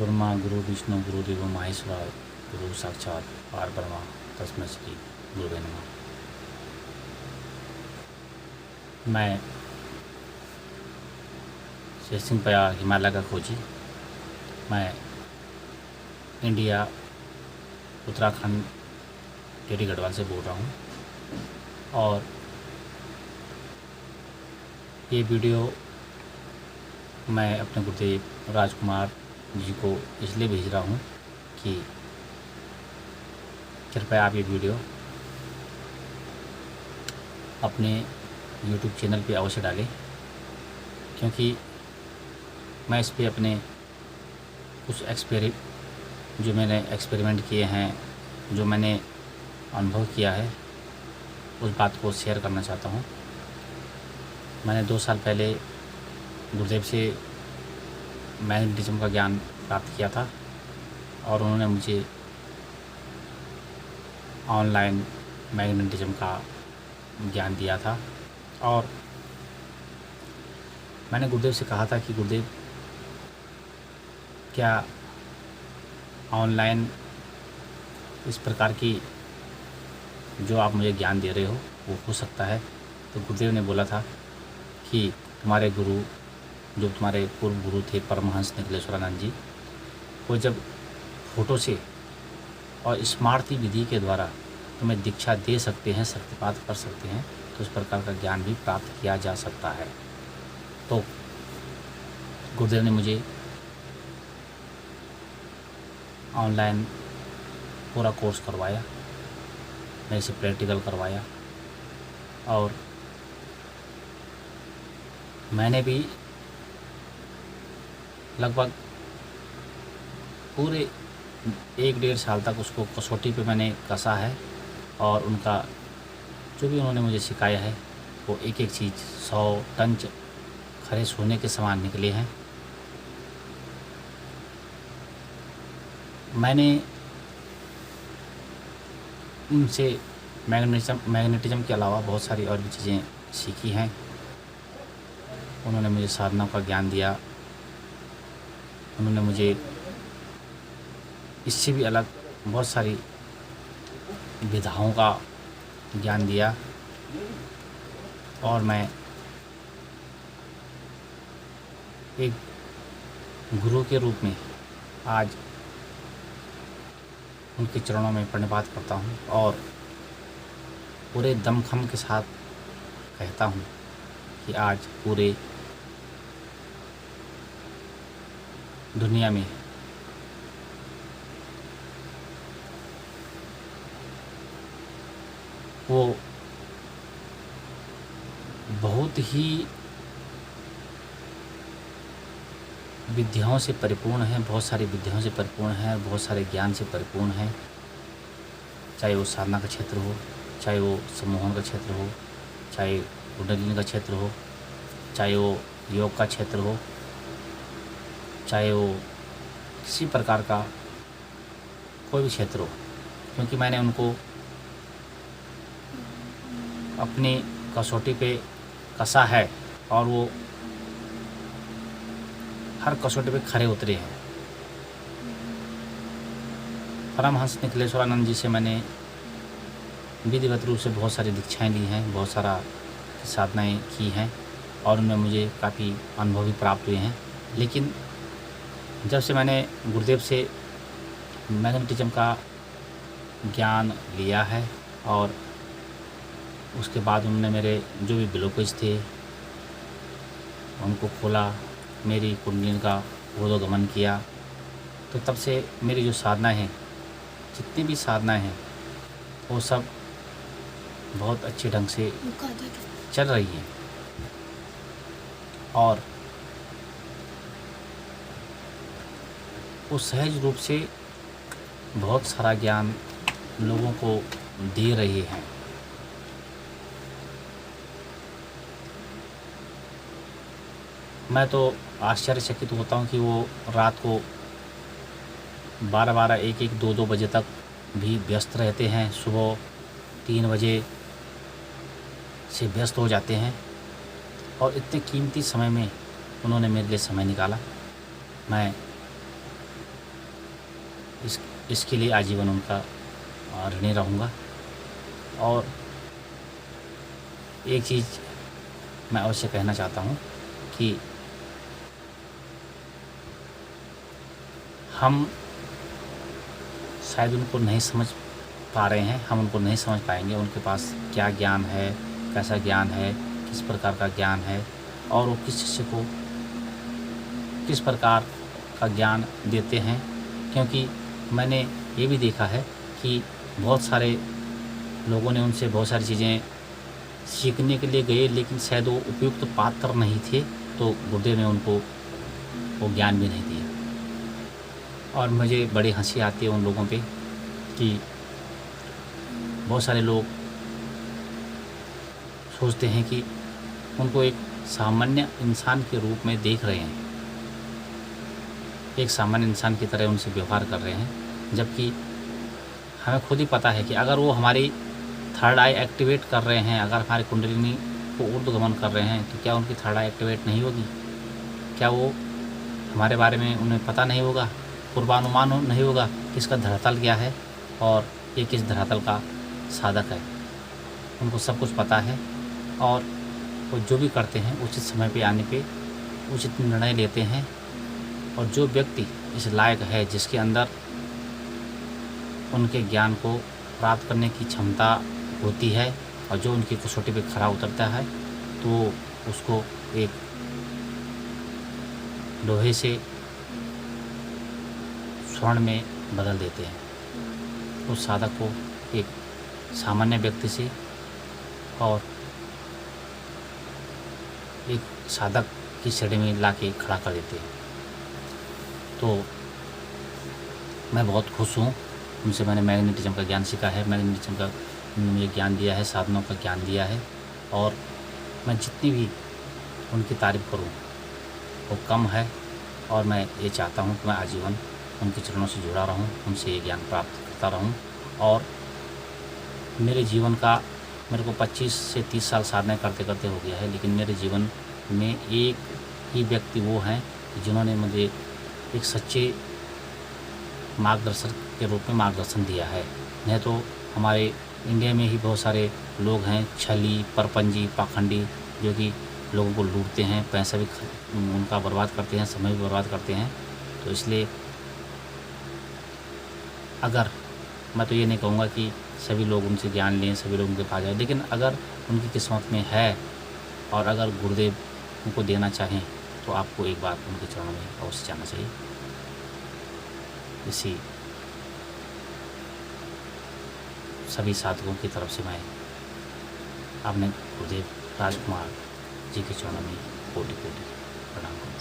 ब्रह्मा गुरु विष्णु गुरुदेव महेश्वर गुरु साक्षात पार ब्रह्मा तस्मै श्री गुरुवे नमः। मैं शेर सिंह पया हिमालय का खोजी। मैं इंडिया उत्तराखंड टेढ़ी गढ़वाल से बोल रहा हूँ और ये वीडियो मैं अपने गुरुदेव राजकुमार जी को इसलिए भेज रहा हूँ कि कृपया आप ये वीडियो अपने YouTube चैनल पे अवश्य डालें, क्योंकि मैं इस पे अपने कुछ जो मैंने एक्सपेरिमेंट किए हैं, जो मैंने अनुभव किया है, उस बात को शेयर करना चाहता हूँ। मैंने 2 साल पहले गुरुदेव से मैग्नेटिज्म का ज्ञान प्राप्त किया था और उन्होंने मुझे ऑनलाइन मैग्नेटिज्म का ज्ञान दिया था। और मैंने गुरुदेव से कहा था कि गुरुदेव, क्या ऑनलाइन इस प्रकार की जो आप मुझे ज्ञान दे रहे हो वो हो सकता है? तो गुरुदेव ने बोला था कि तुम्हारे गुरु, जो तुम्हारे पूर्व गुरु थे परमहंस निखिलेश्वरानंद जी, वो जब फोटो से और स्मारती विधि के द्वारा तुम्हें दीक्षा दे सकते हैं, शक्तिपात कर सकते हैं, तो इस प्रकार का ज्ञान भी प्राप्त किया जा सकता है। तो गुरुदेव ने मुझे ऑनलाइन पूरा कोर्स करवाया, मेरे से प्रैक्टिकल करवाया और मैंने भी लगभग पूरे 1-1.5 साल तक उसको कसौटी पे मैंने कसा है और उनका जो भी उन्होंने मुझे सिखाया है वो एक एक चीज़ 100 टन खरे सोने के समान निकले हैं। मैंने उनसे मैग्नेटिज्म के अलावा बहुत सारी और भी चीज़ें सीखी हैं। उन्होंने मुझे साधना का ज्ञान दिया, उन्होंने मुझे इससे भी अलग बहुत सारी विधाओं का ज्ञान दिया और मैं एक गुरु के रूप में आज उनके चरणों में प्रणिपात करता हूँ और पूरे दमखम के साथ कहता हूँ कि आज पूरे दुनिया में वो बहुत ही विद्याओं से परिपूर्ण है, बहुत सारी विद्याओं से परिपूर्ण है, बहुत सारे ज्ञान से परिपूर्ण है। चाहे वो साधना का क्षेत्र हो, चाहे वो सम्मोहन का क्षेत्र हो, चाहे कुंडलिनी का क्षेत्र हो, चाहे वो योग का क्षेत्र हो, चाहे वो किसी प्रकार का कोई भी क्षेत्र हो, क्योंकि मैंने उनको अपनी कसौटी पे कसा है और वो हर कसौटी पे खरे उतरे हैं। परमहंस निखिलेश्वरानंद जी से मैंने विधिवत रूप से बहुत सारी दीक्षाएं ली हैं, बहुत सारा साधनाएं की हैं और उनमें मुझे काफ़ी अनुभव भी प्राप्त हुए हैं। लेकिन जब से मैंने गुरुदेव से मैग्नेटिज्म का ज्ञान लिया है और उसके बाद उन्होंने मेरे जो भी ब्लॉकेज थे उनको खोला, मेरी कुंडलिनी का ऊर्ध्वगमन किया, तो तब से मेरी जो साधना है, जितनी भी साधना हैं, वो सब बहुत अच्छे ढंग से चल रही हैं और वो सहज रूप से बहुत सारा ज्ञान लोगों को दे रहे हैं। मैं तो आश्चर्यचकित होता हूँ कि वो रात को 12-12, 1-1, 2-2 बजे तक भी व्यस्त रहते हैं, सुबह 3 बजे से व्यस्त हो जाते हैं और इतने कीमती समय में उन्होंने मेरे लिए समय निकाला। मैं इसके लिए आजीवन उनका ऋणी रहूँगा। और एक चीज़ मैं अवश्य कहना चाहता हूँ कि हम शायद उनको नहीं समझ पा रहे हैं, हम उनको नहीं समझ पाएंगे उनके पास क्या ज्ञान है, कैसा ज्ञान है, किस प्रकार का ज्ञान है, और वो किस शिष्य को किस प्रकार का ज्ञान देते हैं। क्योंकि मैंने ये भी देखा है कि बहुत सारे लोगों ने उनसे बहुत सारी चीज़ें सीखने के लिए गए, लेकिन शायद वो उपयुक्त पात्र नहीं थे, तो गुरुदेव ने उनको वो ज्ञान भी नहीं दिया। और मुझे बड़ी हंसी आती है उन लोगों पे कि बहुत सारे लोग सोचते हैं कि उनको एक सामान्य इंसान के रूप में देख रहे हैं, एक सामान्य इंसान की तरह उनसे व्यवहार कर रहे हैं, जबकि हमें खुद ही पता है कि अगर वो हमारी थर्ड आई एक्टिवेट कर रहे हैं, अगर हमारी कुंडलिनी को ऊर्ध्वगमन कर रहे हैं, तो क्या उनकी थर्ड आई एक्टिवेट नहीं होगी? क्या वो हमारे बारे में उन्हें पता नहीं होगा, पूर्वानुमान नहीं होगा कि इसका धरातल क्या है और ये किस धरातल का साधक है? उनको सब कुछ पता है और वो जो भी करते हैं उचित समय पे आने पे उचित निर्णय लेते हैं। और जो व्यक्ति इस लायक है, जिसके अंदर उनके ज्ञान को प्राप्त करने की क्षमता होती है और जो उनकी कसौटी पे खरा उतरता है, तो उसको एक लोहे से स्वर्ण में बदल देते हैं। उस साधक को एक सामान्य व्यक्ति से और एक साधक की श्रेणी में ला के खड़ा कर देते हैं। तो मैं बहुत खुश हूँ, उनसे मैंने मैग्नेटिज्म का ज्ञान सीखा है, मैग्नेटिज्म का मुझे ज्ञान दिया है, साधनों का ज्ञान दिया है, और मैं जितनी भी उनकी तारीफ़ करूँ वो कम है। और मैं ये चाहता हूँ कि मैं आजीवन उनके चरणों से जुड़ा रहूँ, उनसे ये ज्ञान प्राप्त करता रहूँ। और मेरे जीवन का मेरे को 25 से 30 साल साधना करते करते हो गया है, लेकिन मेरे जीवन में एक ही व्यक्ति वो हैं जिन्होंने मुझे एक सच्चे मार्गदर्शक के रूप में मार्गदर्शन दिया है। नहीं तो हमारे इंडिया में ही बहुत सारे लोग हैं, छली, परपंजी, पाखंडी, जो कि लोगों को लूटते हैं, पैसा भी उनका बर्बाद करते हैं, समय भी बर्बाद करते हैं। तो इसलिए अगर मैं तो ये नहीं कहूँगा कि सभी लोग उनसे ज्ञान लें, सभी लोग उनके पास जाएँ, लेकिन अगर उनकी किस्मत में है और अगर गुरुदेव उनको देना चाहें तो आपको एक बार उनके चरणों में अवश्य जाना चाहिए। इसी सभी साधकों की तरफ से मैं अपने गुरुदेव राजकुमार जी के चरणों में कोटि कोटि प्रणाम करता हूँ।